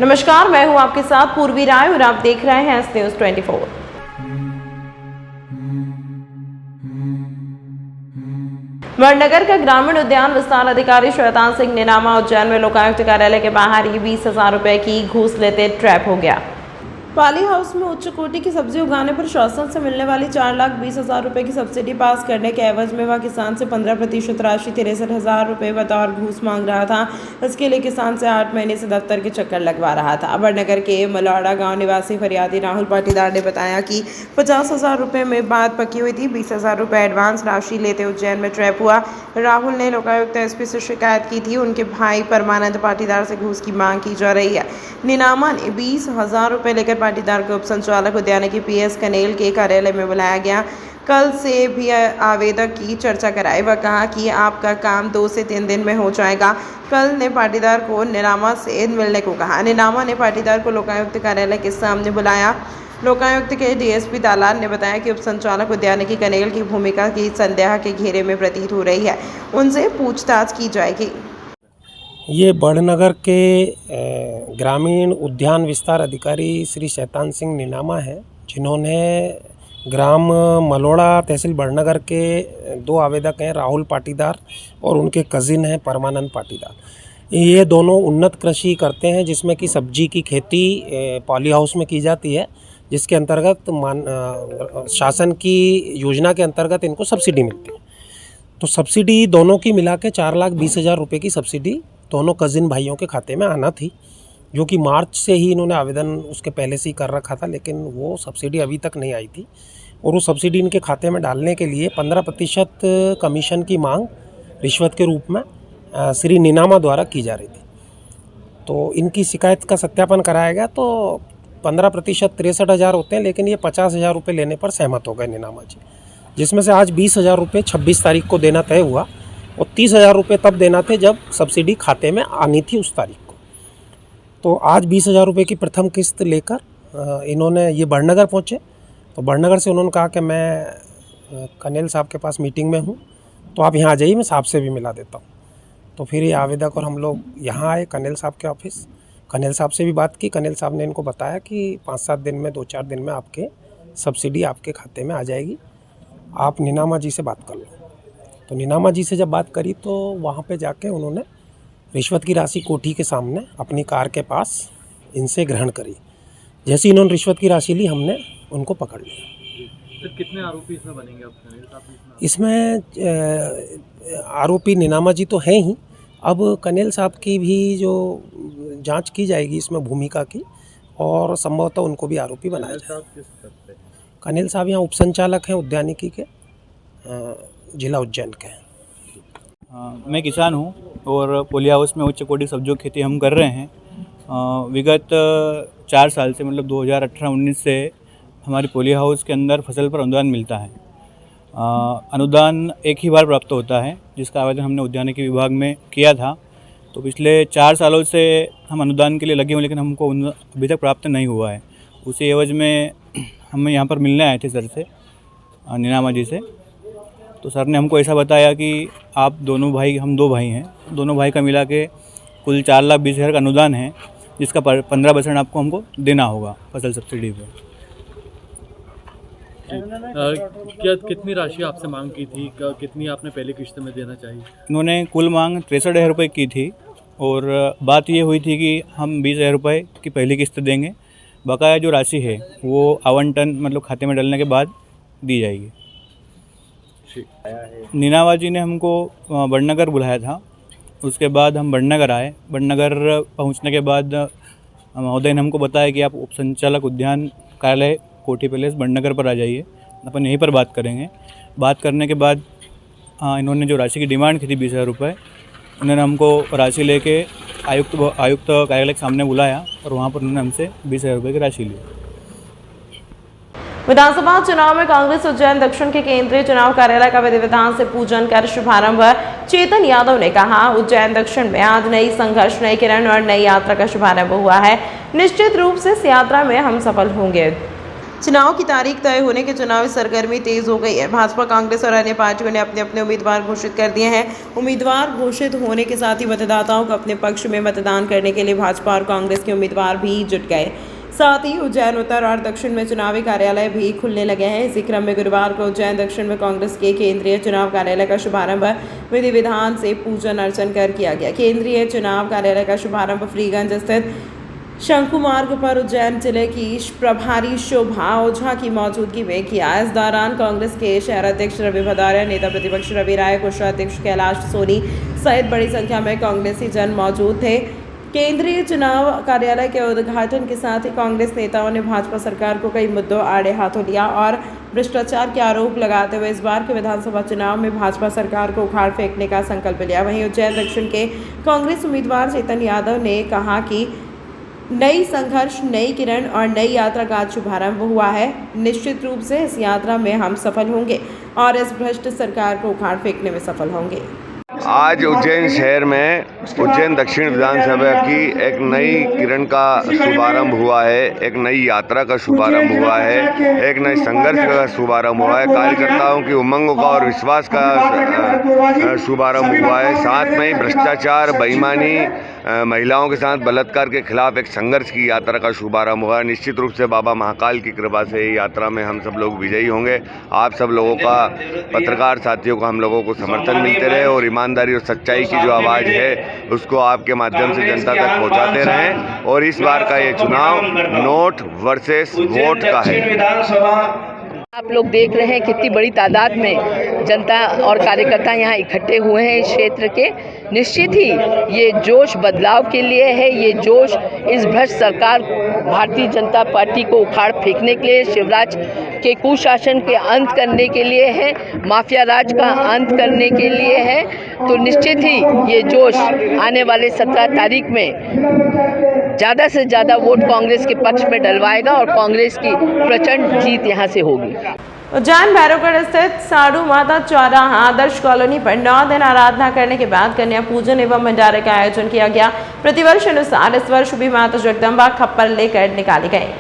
नमस्कार, मैं हूं आपके साथ पूर्वी राय और आप देख रहे हैं एस न्यूज 24। वडनगर का ग्रामीण उद्यान विस्तार अधिकारी शैतान सिंह नीनामा उज्जैन में लोकायुक्त कार्यालय के बाहर ही 20,000 रुपए की घूस लेते ट्रैप हो गया। पाली हाउस में उच्च कोटि की सब्जी उगाने पर शासन से मिलने वाली 4,20,000 रुपए की सब्सिडी पास करने के एवज में वह किसान से 15% राशि 63,000 रुपए बतौर घूस मांग रहा था। इसके लिए किसान से 8 महीने से दफ्तर के चक्कर लगवा रहा था। वडनगर के मलौड़ा गांव निवासी फरियादी राहुल पाटीदार ने बताया कि 50,000 रुपए में बात पकी हुई थी। 20,000 रुपए एडवांस राशि लेते उज्जैन में ट्रैप हुआ। राहुल ने लोकायुक्त एसपी से शिकायत की थी। उनके भाई परमानंद पाटीदार से घूस की मांग की जा रही है। नीनामा ने 20,000 रुपए लेकर पाटीदार को उप संचालक उद्यानिकी PS कनेल के कार्यालय में बुलाया गया। कल से भी आवेदक की चर्चा कराई। वह कहा कि आपका काम 2 से 3 दिन में हो जाएगा। कल ने पाटीदार को नीनामा से मिलने को कहा। नीनामा ने पाटीदार को लोकायुक्त कार्यालय के सामने बुलाया। लोकायुक्त के DSP दालाल ने बताया कि उप संचालक उद्यानिकी कनेल की भूमिका की संदेह के घेरे में प्रतीत हो रही है। उनसे पूछताछ की जाएगी। ये वडनगर के ग्रामीण उद्यान विस्तार अधिकारी श्री शैतान सिंह नीनामा हैं, जिन्होंने ग्राम मलौड़ा तहसील वडनगर के 2 आवेदक हैं, राहुल पाटीदार और उनके कज़िन हैं परमानंद पाटीदार। ये दोनों उन्नत कृषि करते हैं, जिसमें कि सब्जी की खेती पॉली हाउस में की जाती है, जिसके अंतर्गत शासन की योजना के अंतर्गत इनको सब्सिडी मिलती है। तो सब्सिडी दोनों की मिला के 4,20,000 रुपये की सब्सिडी दोनों कज़िन भाइयों के खाते में आना थी, जो कि मार्च से ही इन्होंने आवेदन उसके पहले से ही कर रखा था, लेकिन वो सब्सिडी अभी तक नहीं आई थी। और वो सब्सिडी इनके खाते में डालने के लिए 15% कमीशन की मांग रिश्वत के रूप में श्री नीनामा द्वारा की जा रही थी। तो इनकी शिकायत का सत्यापन कराया गया तो 15% 63,000 होते हैं, लेकिन ये 50,000 रुपये लेने पर सहमत हो गए नीनामा जी, जिसमें से आज 20,000 रुपये 26 तारीख को देना तय हुआ और 30,000 रुपये तब देना थे जब सब्सिडी खाते में आनी थी उस तारीख को। तो आज 20,000 रुपये की प्रथम किस्त लेकर इन्होंने ये वडनगर पहुँचे। तो वडनगर से उन्होंने कहा कि मैं कनेल साहब के पास मीटिंग में हूँ, तो आप यहाँ आ जाइए, मैं साहब से भी मिला देता हूँ। तो फिर ये आवेदक और हम लोग यहाँ आए कनेल साहब के ऑफिस। कनेल साहब से भी बात की। कनेल साहब ने इनको बताया कि 5-7 दिन में 2-4 दिन में आपके सब्सिडी आपके खाते में आ जाएगी, आप नीनामा जी से बात कर लो। तो नीनामा जी से जब बात करी तो वहाँ पे जाके उन्होंने रिश्वत की राशि कोठी के सामने अपनी कार के पास इनसे ग्रहण करी। जैसे इन्होंने रिश्वत की राशि ली, हमने उनको पकड़ लिया। तो कितने आरोपी इसमें बनेंगे आपके? इसमें आरोपी नीनामा जी तो हैं ही। अब कनेल साहब की भी जो जांच की जाएगी इसमें भूमिका की, और संभवतः उनको भी आरोपी बनाया जाए। कनेल साहब यहाँ उप संचालक हैं उद्यानिकी के, जिला उज्जैन के। मैं किसान हूँ और पोली हाउस में उच्च कोटि सब्जियों की खेती हम कर रहे हैं। विगत 4 साल से, मतलब 2018-19 से हमारी पोली हाउस के अंदर फसल पर अनुदान मिलता है। अनुदान एक ही बार प्राप्त होता है, जिसका आवेदन हमने उद्यानिकी विभाग में किया था। तो पिछले 4 सालों से हम अनुदान के लिए लगे हुए, लेकिन हमको अभी तक प्राप्त नहीं हुआ है। उसी एवज में हम यहाँ पर मिलने आए थे सर से, नीनामा जी से। तो सर ने हमको ऐसा बताया कि आप दोनों भाई, हम 2 भाई हैं, दोनों भाई का मिला के कुल 4,20,000 का अनुदान है, जिसका 15% आपको हमको देना होगा फसल सब्सिडी पे। क्या कितनी राशि आपसे मांग की थी? कितनी आपने पहली किश्त में देना चाहिए? इन्होंने कुल मांग 63,000 रुपये की थी, और बात ये हुई थी कि हम 20,000 रुपये की पहली किस्त देंगे, बकाया जो राशि है वो आवंटन मतलब खाते में डालने के बाद दी जाएगी। नीनामा जी ने हमको वडनगर बुलाया था। उसके बाद हम वडनगर आए। वडनगर पहुंचने के बाद महोदय ने हमको बताया कि आप उप संचालक उद्यान कार्यालय कोठी पैलेस वडनगर पर आ जाइए, अपन यहीं पर बात करेंगे। बात करने के बाद इन्होंने जो राशि की डिमांड की थी 20,000 रुपये, उन्होंने हमको राशि लेके आयुक्त कार्यालय के सामने बुलाया और वहाँ पर उन्होंने हमसे 20,000 रुपये की राशि ली। विधानसभा चुनाव में कांग्रेस उज्जैन दक्षिण के केंद्रीय चुनाव कार्यालय का विधि विधान से पूजन कर शुभारंभ। चेतन यादव ने कहा, उज्जैन दक्षिण में आज नई संघर्ष, नई किरण और नई यात्रा का शुभारंभ हुआ है। निश्चित रूप से इस यात्रा में हम सफल होंगे। चुनाव की तारीख तय होने के चुनावी सरगर्मी तेज हो गई है। भाजपा, कांग्रेस और अन्य पार्टियों ने अपने अपने उम्मीदवार घोषित कर दिए हैं। उम्मीदवार घोषित होने के साथ ही मतदाताओं को अपने पक्ष में मतदान करने के लिए भाजपा और कांग्रेस के उम्मीदवार भी जुट गए। साथ ही उज्जैन उत्तर और दक्षिण में चुनावी कार्यालय भी खुलने लगे हैं। इसी क्रम में गुरुवार को उज्जैन दक्षिण में कांग्रेस के केंद्रीय चुनाव कार्यालय का शुभारंभ विधि विधान से पूजन अर्चन कर किया गया। केंद्रीय चुनाव कार्यालय का शुभारंभ फ्रीगंज स्थित शंकु मार्ग पर उज्जैन जिले की प्रभारी शोभा ओझा की मौजूदगी में किया। इस दौरान कांग्रेस के शहर अध्यक्ष रवि भदौरिया, नेता प्रतिपक्ष रवि राय, कोषाध्यक्ष कैलाश सोनी सहित बड़ी संख्या में कांग्रेसी जन मौजूद थे। केंद्रीय चुनाव कार्यालय के उद्घाटन के साथ ही कांग्रेस नेताओं ने भाजपा सरकार को कई मुद्दों आड़े हाथों लिया और भ्रष्टाचार के आरोप लगाते हुए इस बार के विधानसभा चुनाव में भाजपा सरकार को उखाड़ फेंकने का संकल्प लिया। वहीं उज्जैन दक्षिण के कांग्रेस उम्मीदवार चेतन यादव ने कहा कि नई संघर्ष, नई किरण और नई यात्रा का आज शुभारंभ हुआ है। निश्चित रूप से इस यात्रा में हम सफल होंगे और इस भ्रष्ट सरकार को उखाड़ फेंकने में सफल होंगे। आज उज्जैन शहर में उज्जैन दक्षिण विधानसभा की एक नई किरण का शुभारंभ हुआ है, एक नई यात्रा का शुभारंभ हुआ है, एक नए संघर्ष का शुभारंभ हुआ है, कार्यकर्ताओं की उमंगों का और विश्वास का शुभारंभ हुआ है। साथ में ही भ्रष्टाचार, बेईमानी, महिलाओं के साथ बलात्कार के खिलाफ एक संघर्ष की यात्रा का शुभारंभ हुआ है। निश्चित रूप से बाबा महाकाल की कृपा से ये यात्रा में हम सब लोग विजयी होंगे। आप सब लोगों का, पत्रकार साथियों का हम लोगों को समर्थन मिलते रहे और ईमानदारी और सच्चाई की जो आवाज़ है उसको आपके माध्यम से जनता तक पहुंचाते रहें। और इस बार का ये चुनाव नोट वर्सेस वोट का है। आप लोग देख रहे हैं कितनी बड़ी तादाद में जनता और कार्यकर्ता यहाँ इकट्ठे हुए हैं इस क्षेत्र के। निश्चित ही ये जोश बदलाव के लिए है, ये जोश इस भ्रष्ट सरकार भारतीय जनता पार्टी को उखाड़ फेंकने के लिए, शिवराज के कुशासन के अंत करने के लिए है, माफिया राज का अंत करने के लिए है। तो निश्चित ही ये जोश आने वाले 17 तारीख में ज़्यादा से ज़्यादा वोट कांग्रेस के पक्ष में डलवाएगा और कांग्रेस की प्रचंड जीत यहाँ से होगी। उज्जैन भैरवगढ़ स्थित साधु माता चौराहा आदर्श कॉलोनी पर 9 दिन आराधना करने के बाद कन्या पूजन एवं भंडारे का आयोजन किया गया। प्रतिवर्ष अनुसार इस वर्ष भी माता जगदम्बा खप्पर लेकर निकाले गए,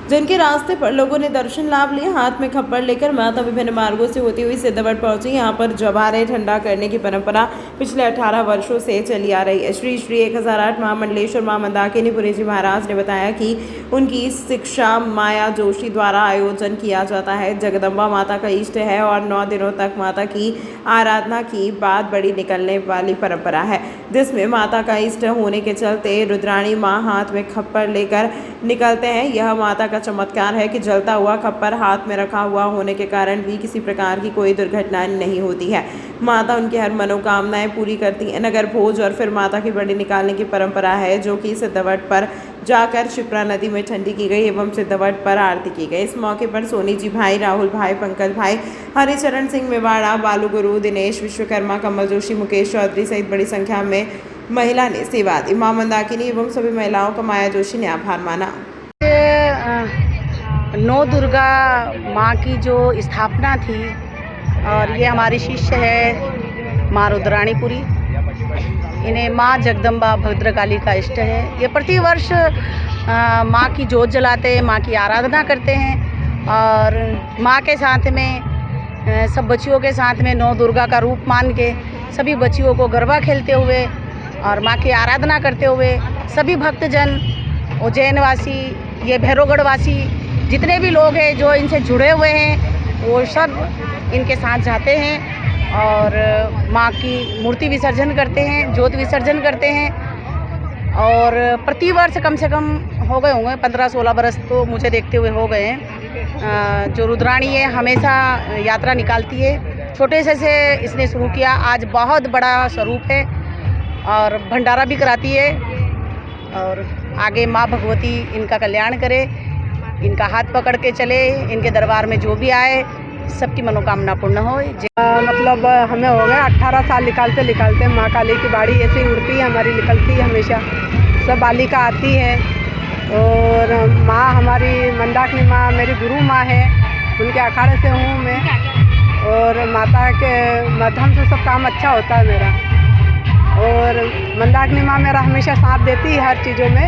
जिनके रास्ते पर लोगों ने दर्शन लाभ लिए। हाथ में खप्पर लेकर माता विभिन्न मार्गों से होती हुई सिद्धवट पहुंची। यहाँ पर जवारे ठंडा करने की परंपरा पिछले 18 वर्षों से चली आ रही है। श्री श्री 1008 महामंडलेश्वर मां मंदाकिनीपुरी जी महाराज ने बताया कि उनकी शिक्षा माया जोशी द्वारा आयोजन किया जाता है। जगदम्बा माता का इष्ट है और 9 दिनों तक माता की आराधना की बाद बड़ी निकलने वाली परंपरा है, जिसमें माता का इष्ट होने के चलते रुद्राणी माँ हाथ में खप्पर लेकर निकलते हैं। यह माता का चमत्कार है कि जलता हुआ खप्पर हाथ में रखा हुआ होने के कारण भी किसी प्रकार की कोई दुर्घटना नहीं होती है। माता उनकी हर मनोकामनाएं पूरी करती हैं। नगर भोज और फिर माता की बड़ी निकालने की परंपरा है, जो कि सिद्धवट पर जाकर शिप्रा नदी में ठंडी की गई एवं सिद्धवट पर आरती की गई। इस मौके पर सोनी जी भाई, राहुल भाई, पंकज भाई, हरिचरण सिंह मेवाड़ा, बालू गुरु, दिनेश विश्वकर्मा, कमल जोशी, मुकेश चौधरी सहित बड़ी संख्या में महिला ने सेवा दी। मां मंदाकिनी एवं सभी महिलाओं का माया जोशी ने आभार माना। नौ दुर्गा माँ की जो स्थापना थी और ये हमारी शिष्य है माँ रुद्राणीपुरी, इन्हें माँ जगदम्बा भद्रकाली का इष्ट है। ये प्रतिवर्ष माँ की जोत जलाते हैं, माँ की आराधना करते हैं और माँ के साथ में सब बच्चियों के साथ में नौ दुर्गा का रूप मान के सभी बच्चियों को गरबा खेलते हुए और माँ की आराधना करते हुए सभी भक्तजन, उज्जैन वासी, ये भैरवगढ़ वासी, जितने भी लोग हैं जो इनसे जुड़े हुए हैं वो सब इनके साथ जाते हैं और माँ की मूर्ति विसर्जन करते हैं, ज्योत विसर्जन करते हैं। और प्रतिवर्ष कम से कम हो गए होंगे 15-16 बरस तो मुझे देखते हुए हो गए हैं। जो रुद्राणी है हमेशा यात्रा निकालती है, छोटे से इसने शुरू किया, आज बहुत बड़ा स्वरूप है और भंडारा भी कराती है। और आगे माँ भगवती इनका कल्याण करे, इनका हाथ पकड़ के चले, इनके दरबार में जो भी आए सबकी मनोकामना पूर्ण हो। मतलब हमें हो गए 18 साल निकालते माँ काली की बाड़ी ऐसे ही उड़ती है हमारी, निकलती है हमेशा, सब बालिका आती है। और माँ हमारी मंदाकिनी माँ मेरी गुरु माँ है, उनके अखाड़े से हूँ मैं और माता के माध्यम से सब काम अच्छा होता है मेरा। और मंदाकिनी माँ मेरा हमेशा साथ देती है हर चीज़ों में,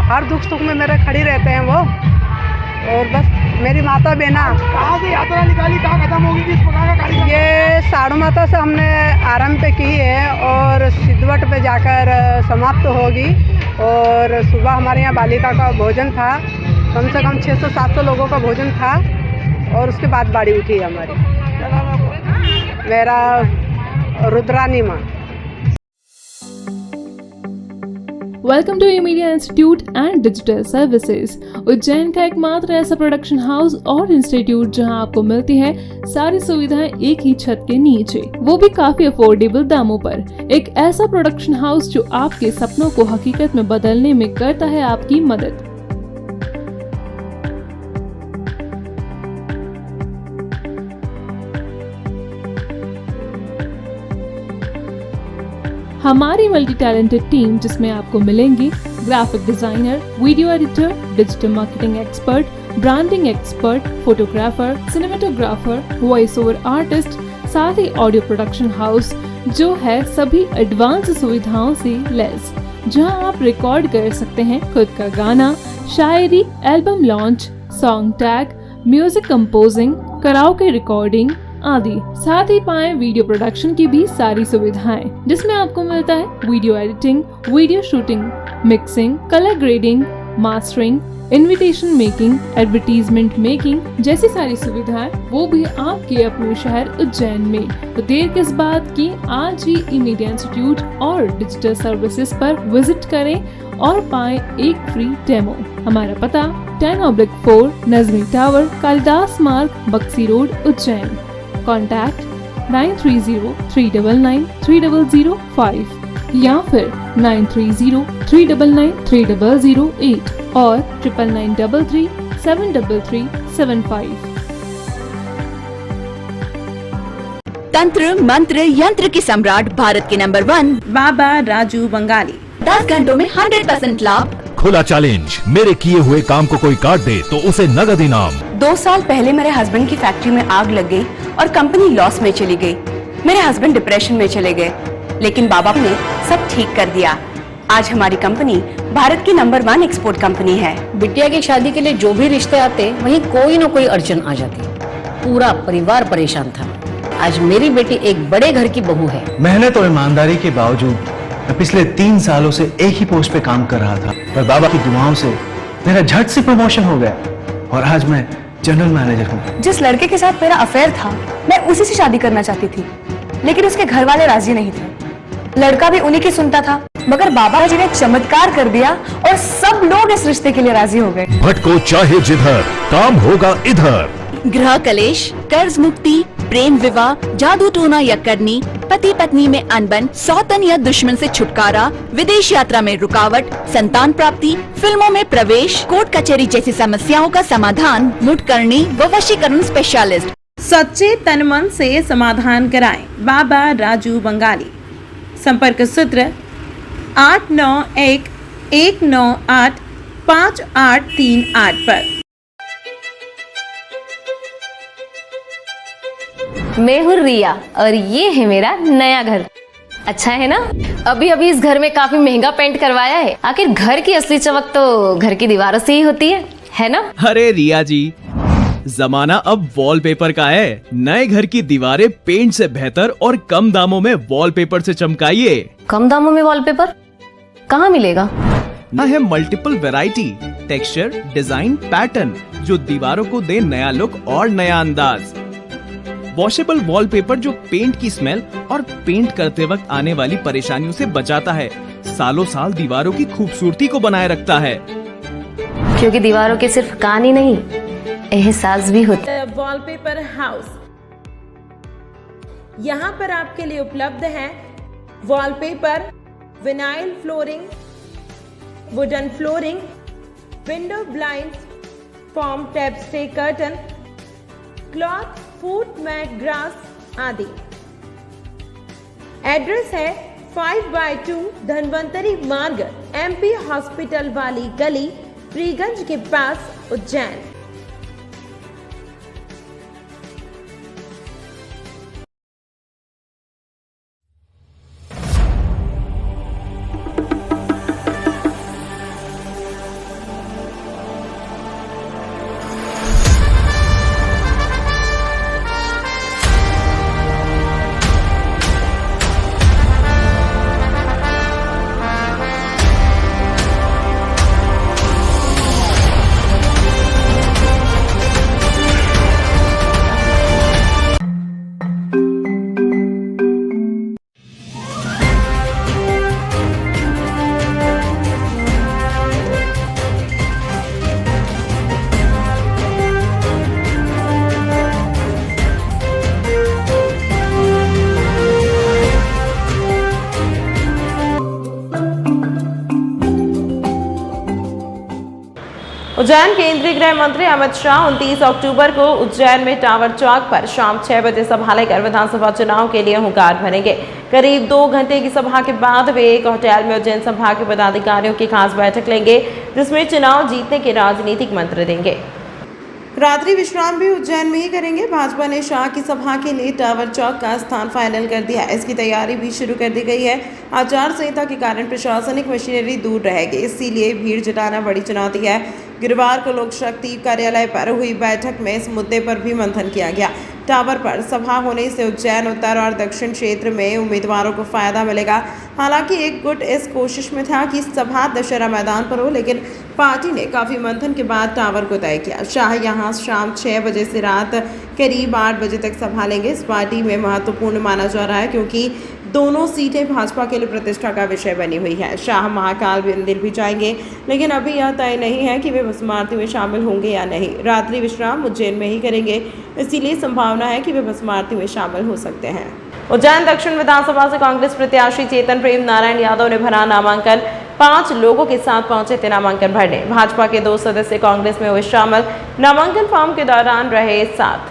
हर दुख सुख में मेरे खड़ी रहते हैं वो। और बस मेरी माता बहना कहाँ से यात्रा निकाली, कहाँ खत्म होगी, किस प्रकार का कार्यक्रम? ये साड़ू माता से हमने आरंभ पे की है और सिद्धवट पे जाकर समाप्त होगी। और सुबह हमारे यहाँ बालिका का भोजन था, कम से कम 600-700 लोगों का भोजन था और उसके बाद बाड़ी उठी हमारी। मेरा रुद्रानी माँ। Welcome to media institute and digital services. Ujjain का एकमात्र ऐसा प्रोडक्शन हाउस और इंस्टीट्यूट जहां आपको मिलती है सारी सुविधाएं एक ही छत के नीचे, वो भी काफी अफोर्डेबल दामों पर। एक ऐसा प्रोडक्शन हाउस जो आपके सपनों को हकीकत में बदलने में करता है आपकी मदद। हमारी मल्टी टैलेंटेड टीम जिसमें आपको मिलेंगे graphic designer, video editor, digital marketing expert, branding expert, photographer, cinematographer, voice over artist, साथ ही ऑडियो प्रोडक्शन हाउस जो है सभी एडवांस सुविधाओं से लैस, जहां आप रिकॉर्ड कर सकते हैं खुद का गाना, शायरी, album launch, song tag, music composing, karaoke recording आदि। साथ ही पाएं वीडियो प्रोडक्शन की भी सारी सुविधाएं जिसमें आपको मिलता है video editing, video shooting, mixing, colour grading, mastering, invitation making, advertisement making जैसी सारी सुविधाएं, वो भी आपके अपने शहर उज्जैन में। तो देर किस बात की, आज ही ई मीडिया इंस्टीट्यूट और डिजिटल सर्विसेज पर विजिट करें और पाएं एक फ्री डेमो। हमारा पता 10/4 नजमी टावर, कालिदास मार्ग, बक्सी रोड, उज्जैन। कॉन्टैक्ट 9303993005 या फिर 9303993008 और 9933373375। तंत्र मंत्र यंत्र के सम्राट भारत के नंबर 1 बाबा राजू बंगाली। 10 घंटों में 100% लाभ। खुला चैलेंज, मेरे किए हुए काम को कोई काट दे तो उसे नगद इनाम। 2 साल पहले मेरे हस्बैंड की फैक्ट्री में आग लग गई और कंपनी लॉस में चली गई। मेरे हस्बैंड डिप्रेशन में चले गए, लेकिन बाबा ने सब ठीक कर दिया। आज हमारी कंपनी भारत की नंबर 1 एक्सपोर्ट कंपनी है। बिटिया की शादी के लिए जो भी रिश्ते आते वहीं कोई न कोई अड़चन आ जाती। पूरा परिवार परेशान था। आज मेरी बेटी एक बड़े घर की बहू है। मेहनत और ईमानदारी के बावजूद मैं पिछले 3 सालों से एक ही पोस्ट पे काम कर रहा था, पर बाबा की दुआओं से मेरा झट से प्रमोशन हो गया और आज मैं जनरल मैनेजर हूँ। जिस लड़के के साथ मेरा अफेयर था, मैं उसी से शादी करना चाहती थी, लेकिन उसके घर वाले राजी नहीं थे। लड़का भी उन्हीं की सुनता था, मगर बाबा जी ने चमत्कार कर दिया और सब लोग इस रिश्ते के लिए राजी हो गए। भटको चाहे जिधर, काम होगा इधर। गृह कलेश, कर्ज मुक्ति, प्रेम विवाह, जादू टोना या करनी, पति पत्नी में अनबन, सौतन या दुश्मन से छुटकारा, विदेश यात्रा में रुकावट, संतान प्राप्ति, फिल्मों में प्रवेश, कोर्ट कचहरी जैसी समस्याओं का समाधान मुटकरणी व वशीकरण स्पेशलिस्ट। सच्चे तन मन से समाधान कराएं बाबा राजू बंगाली। संपर्क सूत्र 8911985838 पर। मैं हूँ रिया और ये है मेरा नया घर। अच्छा है ना? अभी अभी इस घर में काफी महंगा पेंट करवाया है। आखिर घर की असली चमक तो घर की दीवारों से ही होती है ना? अरे रिया जी, जमाना अब वॉलपेपर का है। नए घर की दीवारें पेंट से बेहतर और कम दामों में वॉलपेपर से चमकाइए। कम दामों में वॉलपेपर कहाँ मिलेगा? ना है multiple variety, texture, design, pattern जो दीवारों को दे नया लुक और नया अंदाज। वॉशेबल वॉलपेपर जो पेंट की स्मेल और पेंट करते वक्त आने वाली परेशानियों से बचाता है, सालों साल दीवारों की खूबसूरती को बनाए रखता है। क्योंकि दीवारों के सिर्फ कान ही नहीं, एहसास भी होता है। वॉलपेपर हाउस, यहाँ पर आपके लिए उपलब्ध है wallpaper, vinyl flooring, wooden flooring, window blind, form tap stay curtain, cloth, foot mat, grass आदि। एड्रेस है 5/2 धनवंतरी मार्ग, MP हॉस्पिटल वाली गली, प्रीगंज के पास, उज्जैन। उज्जैन केंद्रीय गृह मंत्री अमित शाह 29 अक्टूबर को उज्जैन में टावर चौक पर शाम 6 बजे सभा लेकर विधानसभा चुनाव के लिए हुंकार भरेंगे। करीब 2 घंटे की सभा के बाद वे एक होटल में उज्जैन संभाग के पदाधिकारियों की खास बैठक लेंगे, जिसमें चुनाव जीतने के राजनीतिक मंत्र देंगे। रात्रि विश्राम भी उज्जैन में ही करेंगे। भाजपा ने शाह की सभा के लिए टावर चौक का स्थान फाइनल कर दिया। इसकी तैयारी भी शुरू कर दी गई है। आचार संहिता के कारण प्रशासनिक मशीनरी दूर रहेगी, इसीलिए भीड़ जुटाना बड़ी चुनौती है। गुरुवार को लोक शक्ति कार्यालय पर हुई बैठक में इस मुद्दे पर भी मंथन किया गया। टावर पर सभा होने से उज्जैन उत्तर और दक्षिण क्षेत्र में उम्मीदवारों को फायदा मिलेगा। हालांकि एक गुट इस कोशिश में था कि सभा दशहरा मैदान पर हो, लेकिन पार्टी ने काफ़ी मंथन के बाद टावर को तय किया। शाह यहां शाम 6 बजे से रात करीब 8 बजे तक सभा लेंगे। इस पार्टी में महत्वपूर्ण माना जा रहा है क्योंकि दोनों सीटें भाजपा के लिए प्रतिष्ठा का विषय बनी हुई है। शाह महाकाल मंदिर भी जाएंगे, लेकिन अभी यह तय नहीं है कि वे भस्म आरती में शामिल होंगे या नहीं। रात्रि विश्राम उज्जैन में ही करेंगे, इसीलिए संभावना है कि वे भस्म आरती में शामिल हो सकते हैं। उज्जैन दक्षिण विधानसभा से कांग्रेस प्रत्याशी चेतन प्रेम नारायण यादव ने भरा नामांकन। 5 लोगों के साथ पहुंचे थे नामांकन भरने। भाजपा के 2 सदस्य कांग्रेस में हुए शामिल। नामांकन फॉर्म के दौरान रहे साथ।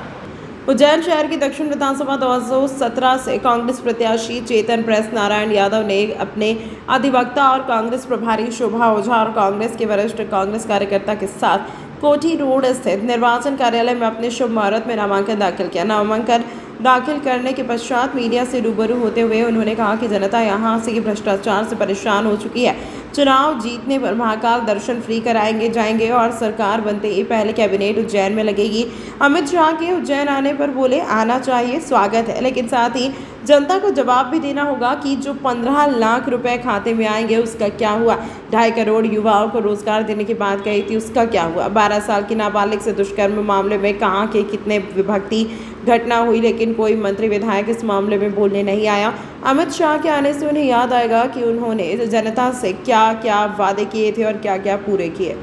उज्जैन शहर की दक्षिण विधानसभा 2017 से कांग्रेस प्रत्याशी चेतन प्रेस नारायण यादव ने अपने अधिवक्ता और कांग्रेस प्रभारी शोभा ओझा और कांग्रेस के वरिष्ठ कांग्रेस कार्यकर्ता के साथ कोठी रोड स्थित निर्वाचन कार्यालय में अपने शुभ मुहूर्त में नामांकन दाखिल किया। नामांकन दाखिल करने के पश्चात मीडिया से रूबरू होते हुए उन्होंने कहा कि जनता यहां से भ्रष्टाचार से परेशान हो चुकी है। चुनाव जीतने पर महाकाल दर्शन फ्री कराएंगे जाएंगे और सरकार बनते ही पहले कैबिनेट उज्जैन में लगेगी। अमित शाह के उज्जैन आने पर बोले, आना चाहिए, स्वागत है, लेकिन साथ ही जनता को जवाब भी देना होगा कि जो 15 लाख रुपए खाते में आएंगे उसका क्या हुआ। 2.5 करोड़ युवाओं को रोजगार देने की बात कही थी, उसका क्या हुआ। 12 साल की नाबालिग से दुष्कर्म मामले में कहाँ के कितने विभक्ति घटना हुई, लेकिन कोई मंत्री विधायक इस मामले में बोलने नहीं आया। अमित शाह के आने से उन्हें याद आएगा कि उन्होंने जनता से क्या क्या वादे किए थे और क्या क्या पूरे किए।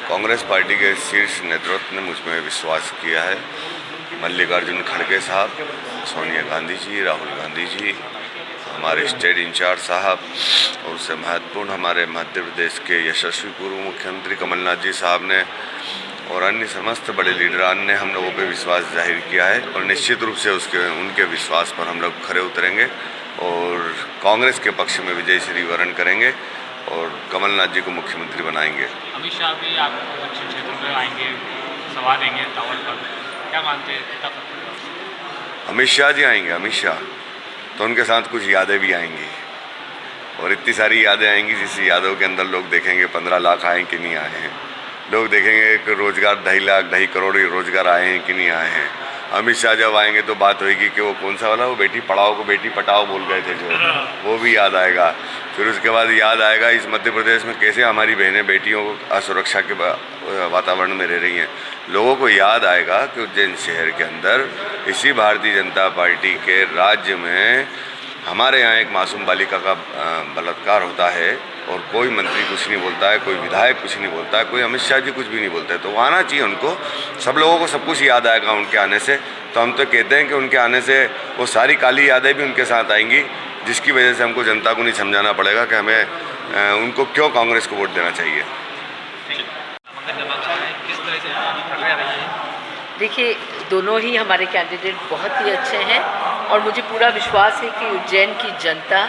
कांग्रेस पार्टी के शीर्ष नेतृत्व ने मुझ में विश्वास किया है। मल्लिकार्जुन खड़गे साहब, सोनिया गांधी जी, राहुल गांधी जी, हमारे स्टेट इंचार्ज साहब और उससे महत्वपूर्ण हमारे मध्य प्रदेश के यशस्वी पूर्व मुख्यमंत्री कमलनाथ जी साहब ने और अन्य समस्त बड़े लीडरान ने हम लोगों पे विश्वास जाहिर किया है और निश्चित रूप से उनके विश्वास पर हम लोग खरे उतरेंगे और कांग्रेस के पक्ष में विजय श्री वरण करेंगे और कमलनाथ जी को मुख्यमंत्री बनाएंगे। अमित शाह भी आप दक्षिण क्षेत्र में आएंगे, सवार रहेंगे टावर पर, क्या मानते हैं? अमित शाह जी आएंगे, अमित शाह तो उनके साथ कुछ यादें भी आएंगी और इतनी सारी यादें आएंगी जिस यादों के अंदर लोग देखेंगे 15 लाख आए कि नहीं आए हैं, लोग देखेंगे कि रोजगार 2.5 करोड़ रोजगार आए हैं कि नहीं आए हैं। अमित शाह जब आएंगे तो बात होगी कि वो कौन सा वाला, वो बेटी पढ़ाओ को बेटी पटाओ बोल गए थे जो, वो भी याद आएगा। फिर उसके बाद याद आएगा इस मध्य प्रदेश में कैसे हमारी बहनें बेटियों को असुरक्षा के वातावरण में रह रही हैं। लोगों को याद आएगा कि उज्जैन शहर के अंदर इसी भारतीय जनता पार्टी के राज्य में हमारे यहाँ एक मासूम बालिका का बलात्कार होता है और कोई मंत्री कुछ नहीं बोलता है, कोई विधायक कुछ नहीं बोलता है, कोई अमित शाह जी कुछ भी नहीं बोलते। तो आना चाहिए उनको, सब लोगों को सब कुछ याद आएगा उनके आने से। तो हम तो कहते हैं कि उनके आने से वो सारी काली यादें भी उनके साथ आएंगी, जिसकी वजह से हमको जनता को नहीं समझाना पड़ेगा कि हमें उनको क्यों कांग्रेस को वोट देना चाहिए। देखिए, दोनों ही हमारे कैंडिडेट बहुत ही अच्छे हैं और मुझे पूरा विश्वास है कि उज्जैन की जनता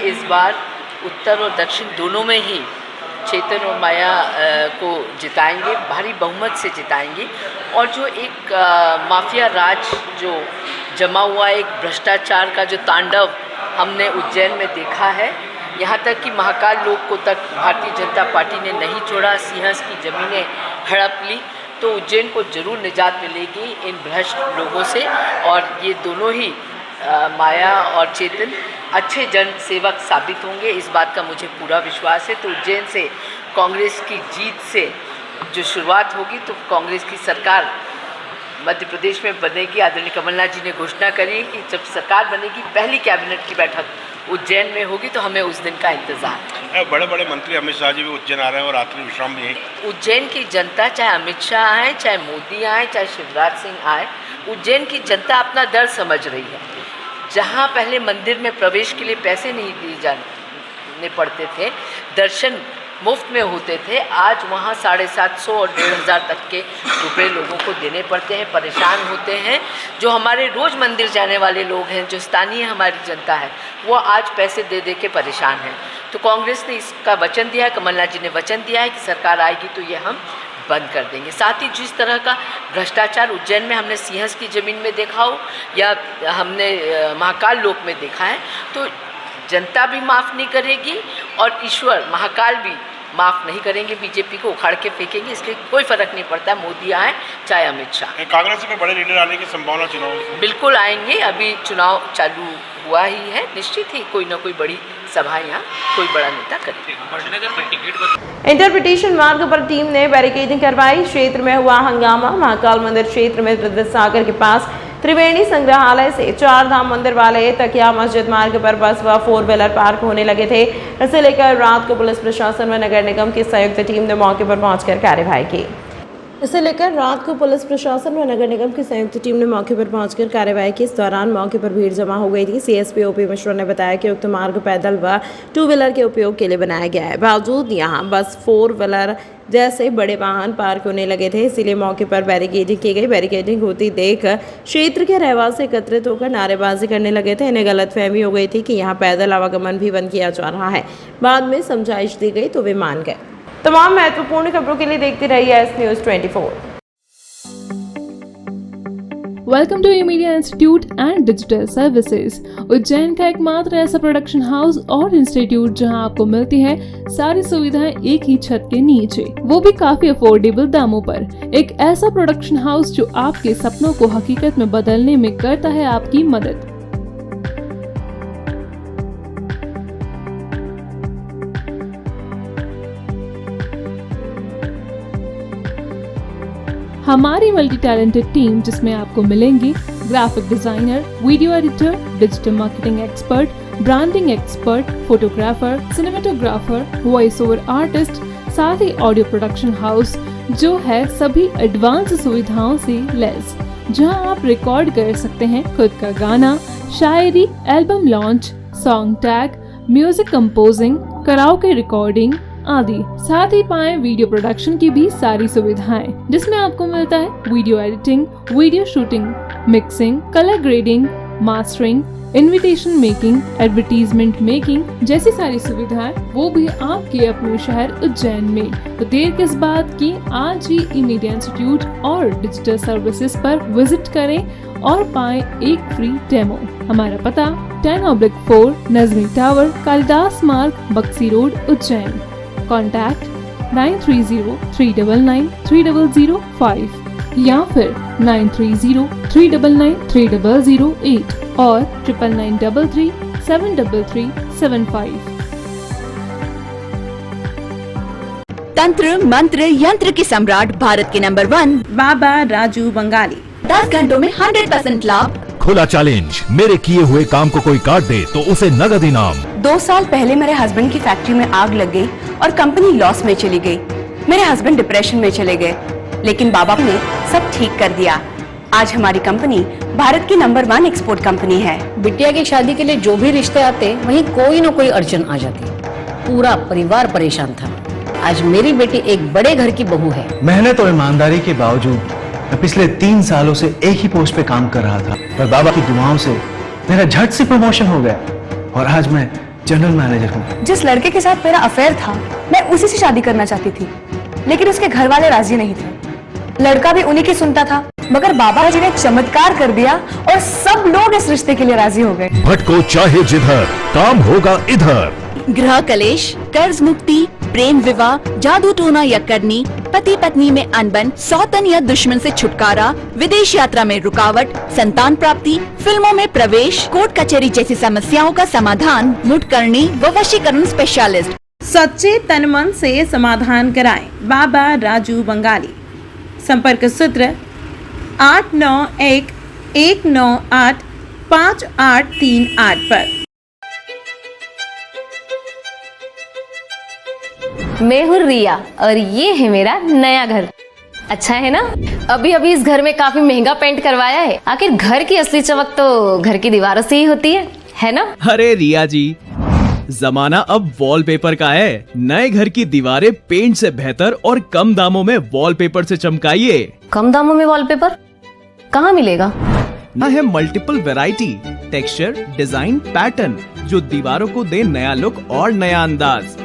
इस बार उत्तर और दक्षिण दोनों में ही चेतन और माया को जिताएंगे, भारी बहुमत से जिताएंगे। और जो एक माफिया राज जो जमा हुआ, एक भ्रष्टाचार का जो तांडव हमने उज्जैन में देखा है, यहाँ तक कि महाकाल लोक को तक भारतीय जनता पार्टी ने नहीं छोड़ा, सिंहस्थ की ज़मीनें हड़प ली, तो उज्जैन को जरूर निजात मिलेगी इन भ्रष्ट लोगों से। और ये दोनों ही माया और चेतन अच्छे जन सेवक साबित होंगे, इस बात का मुझे पूरा विश्वास है। तो उज्जैन से कांग्रेस की जीत से जो शुरुआत होगी, तो कांग्रेस की सरकार मध्य प्रदेश में बनेगी। आदरणीय कमलनाथ जी ने घोषणा करी कि जब सरकार बनेगी पहली कैबिनेट की बैठक उज्जैन में होगी, तो हमें उस दिन का इंतजार है। बड़े बड़े मंत्री अमित शाह जी भी उज्जैन आ रहे हैं और रात्रि विश्राम भी है। उज्जैन की जनता, चाहे अमित शाह आए, चाहे मोदी आए, चाहे शिवराज सिंह आए, उज्जैन की जनता अपना दर्द समझ रही है। जहाँ पहले मंदिर में प्रवेश के लिए पैसे नहीं दिए जाने पड़ते थे, दर्शन मुफ्त में होते थे, आज वहाँ 750 और 1500 तक के रुपए लोगों को देने पड़ते हैं, परेशान होते हैं। जो हमारे रोज़ मंदिर जाने वाले लोग हैं, जो स्थानीय हमारी जनता है, वो आज पैसे दे दे के परेशान हैं। तो कांग्रेस ने इसका वचन दिया है, कमलनाथ जी ने वचन दिया है कि सरकार आएगी तो ये हम बंद कर देंगे। साथ ही जिस तरह का भ्रष्टाचार उज्जैन में हमने सिंहस्थ की ज़मीन में देखा हो या हमने महाकाल लोक में देखा है, तो जनता भी माफ़ नहीं करेगी और ईश्वर महाकाल भी माफ़ नहीं करेंगे। बीजेपी को उखाड़ के फेंकेंगे, इसलिए कोई फ़र्क नहीं पड़ता मोदी आए चाहे अमित शाह। कांग्रेस में बड़े लीडर आने की संभावना चुनाव में बिल्कुल आएंगे। अभी चुनाव चालू हुआ ही है, निश्चित ही कोई ना कोई बड़ी सभा यहाँ कोई बड़ा नेता करेगा। इंटरप्रिटेशन मार्ग पर टीम ने बैरिकेडिंग करवाई। क्षेत्र में हुआ हंगामा। महाकाल मंदिर क्षेत्र में वृद्ध सागर के पास त्रिवेणी संग्रहालय से चार धाम मंदिर वाले तकिया मस्जिद मार्ग पर बस व 4 व्हीलर पार्क होने लगे थे। इसे लेकर रात को पुलिस प्रशासन व नगर निगम की संयुक्त टीम ने मौके पर पहुंचकर कार्यवाही की। इस दौरान मौके पर भीड़ जमा हो गई थी। सीएसपी ओपी मिश्रा ने बताया कि उक्त मार्ग पैदल व 2 व्हीलर के उपयोग के लिए बनाया गया है। बावजूद यहाँ बस 4 व्हीलर जैसे बड़े वाहन पार्क होने लगे थे, इसीलिए मौके पर बैरिकेडिंग की गई। बैरिकेडिंग होती देख क्षेत्र के रहवासी एकत्रित होकर नारेबाजी करने लगे थे। इन्हें गलतफहमी हो गई थी कि यहाँ पैदल आवागमन भी बंद किया जा रहा है। बाद में समझाइश दी गई तो वे मान गए। तमाम महत्वपूर्ण खबरों के लिए देखते रहिए S news 24। Welcome to media institute and digital services. Ujjain का एकमात्र ऐसा प्रोडक्शन हाउस और इंस्टीट्यूट जहां आपको मिलती है सारी सुविधाएं एक ही छत के नीचे, वो भी काफी अफोर्डेबल दामों पर। एक ऐसा प्रोडक्शन हाउस जो आपके सपनों को हकीकत में बदलने में करता है आपकी मदद। हमारी मल्टी टैलेंटेड टीम जिसमें आपको मिलेंगे graphic designer, video editor, digital marketing expert, branding expert, photographer, cinematographer, voice over artist, साथ ही ऑडियो प्रोडक्शन हाउस जो है सभी एडवांस सुविधाओं से लैस, जहां आप रिकॉर्ड कर सकते हैं खुद का गाना, शायरी, album launch, song tag, music composing, karaoke recording आदि। साथ ही पाएं वीडियो प्रोडक्शन की भी सारी सुविधाएं, जिसमें आपको मिलता है video editing, video shooting, mixing, colour grading, mastering, invitation making, advertisement making जैसी सारी सुविधाएं, वो भी आपके अपने शहर उज्जैन में। तो देर किस बात की, आज ही मीडिया इंस्टीट्यूट और डिजिटल सर्विसेज पर विजिट करें और पाएं एक फ्री डेमो। हमारा पता 10/4 नजमी टावर, कालिदास मार्ग, बक्सी रोड, उज्जैन। कॉन्टैक्ट 9303993005 या फिर 9303993008 और 9993373375। तंत्र मंत्र यंत्र के सम्राट भारत के नंबर 1 बाबा राजू बंगाली। 10 घंटों में 100% लाभ। खुला चैलेंज, मेरे किए हुए काम को कोई काट दे तो उसे नगद इनाम। 2 साल पहले मेरे हस्बैंड की फैक्ट्री में आग लग गई और कंपनी लॉस में चली गई। मेरे हस्बैंड डिप्रेशन में चले गए, लेकिन बाबा ने सब ठीक कर दिया। आज हमारी कंपनी भारत की नंबर 1 एक्सपोर्ट कंपनी है। बिटिया की शादी के लिए जो भी रिश्ते आते वहीं कोई न कोई अड़चन आ जाती। पूरा परिवार परेशान था। आज मेरी बेटी एक बड़े घर की बहू है। मेहनत और ईमानदारी के बावजूद मैं पिछले 3 सालों से एक ही पोस्ट पे काम कर रहा था, पर बाबा की दुआओं से मेरा झट से प्रमोशन हो गया और आज मैं जनरल मैनेजर हूँ। जिस लड़के के साथ मेरा अफेयर था, मैं उसी से शादी करना चाहती थी, लेकिन उसके घर वाले राजी नहीं थे। लड़का भी उन्हीं की सुनता था, मगर बाबा जी ने चमत्कार कर दिया और सब लोग इस रिश्ते के लिए राजी हो गए। भटको चाहे जिधर, काम होगा इधर। गृह कलेश, कर्ज मुक्ति, प्रेम विवाह, जादू टोना या करनी, पति पत्नी में अनबन, सौतन या दुश्मन से छुटकारा, विदेश यात्रा में रुकावट, संतान प्राप्ति, फिल्मों में प्रवेश, कोर्ट कचहरी जैसी समस्याओं का समाधान मुठकरणी व वशीकरण स्पेशलिस्ट। सच्चे तन मन से समाधान कराएं बाबा राजू बंगाली। संपर्क सूत्र 8911985838 पर। मैं हूँ रिया और ये है मेरा नया घर। अच्छा है ना। अभी अभी इस घर में काफी महंगा पेंट करवाया है। आखिर घर की असली चमक तो घर की दीवारों से ही होती है ना। अरे रिया जी, जमाना अब वॉलपेपर का है। नए घर की दीवारें पेंट से बेहतर और कम दामों में वॉलपेपर से चमकाइए। कम दामों में वॉलपेपर कहाँ मिलेगा? ना है multiple variety, texture, design, pattern जो दीवारों को दे नया लुक और नया अंदाज।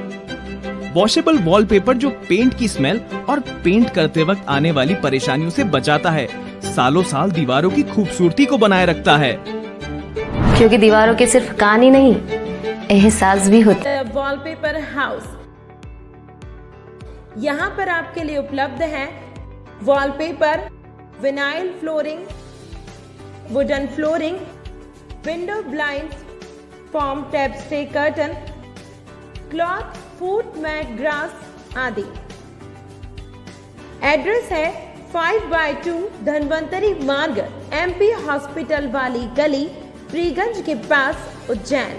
वॉशेबल वॉलपेपर जो पेंट की स्मेल और पेंट करते वक्त आने वाली परेशानियों से बचाता है, सालों साल दीवारों की खूबसूरती को बनाए रखता है। क्योंकि दीवारों के सिर्फ कान ही नहीं, एहसास भी होता है। वॉलपेपर हाउस, यहाँ पर आपके लिए उपलब्ध है wallpaper, vinyl flooring, wooden flooring, window blinds, form tab stay curtain, cloth, foot mat, grass आदि। एड्रेस है 5/2 धनवंतरी मार्ग, MP हॉस्पिटल वाली गली, फ्रीगंज के पास, उज्जैन।